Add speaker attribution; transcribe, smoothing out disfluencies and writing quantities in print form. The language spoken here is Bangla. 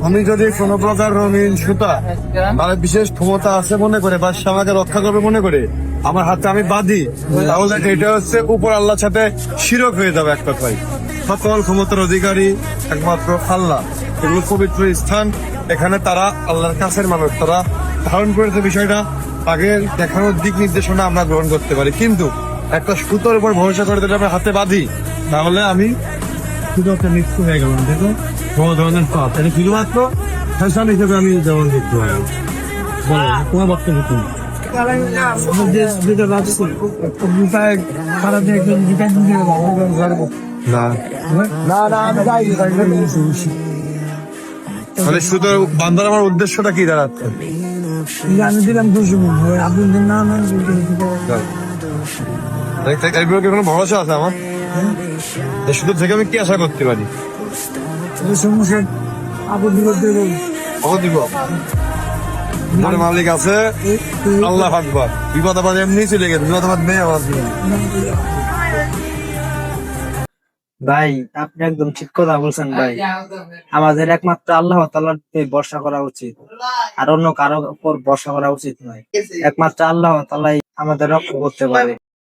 Speaker 1: আমি যদি কোন প্রকার রঙিন সুতা মানে বিশেষ ক্ষমতা আছে মনে করে বা সে আমাকে রক্ষা করবে মনে করে আমার হাতে আমি বাঁধি, তাহলে এটা হচ্ছে উপর আল্লাহর সাথে শিরক হয়ে যাবে এক কথায়। সকল ক্ষমতার অধিকারী একমাত্র আল্লাহ, এগুলো পবিত্র স্থান, এখানে তারা আল্লাহর কাছের মানুষ, তারা ধারণ করেছে বিষয়টা, তাকে দেখানোর দিক নির্দেশনা আমরা গ্রহণ করতে পারি। কিন্তু একটা সুতোর উপর ভরসা করে যদি আমরা হাতে বাঁধি, তাহলে আমি শুধু একটা মৃত্যু হয়ে গেলাম। দেখো কোনো ধরনের পাপ, এটা শুধুমাত্র ফ্যাশন হিসেবে আমি যেমন দেখতে পারি। বলো তোমার বক্তব্য কি? মানে শুধু বান্দার আমার উদ্দেশ্যটা কি দাঁড়াচ্ছে?
Speaker 2: আমি দিলাম খুশি আপনি না না
Speaker 1: এগুলো কি কোনো ভরসা আছে আমার? এই শুধু থেকে আমি কি আশা করতে পারি?
Speaker 2: সমস্যা আপনি বিরুদ্ধে
Speaker 1: দিব আমার মালিক আছে, আল্লাহ আকবার। বিপদ আবার এমনি চলে গেছে, বিপদ আবার নেই আমার জীবনে।
Speaker 2: ভাই আপনি একদম ঠিক কথা বলছেন ভাই। আমাদের একমাত্র আল্লাহ তাআলার ভরসা করা উচিত, আর অন্য কারো উপর ভরসা করা উচিত নয়। একমাত্র আল্লাহ তাআলাই আমাদের রক্ষা করতে পারে।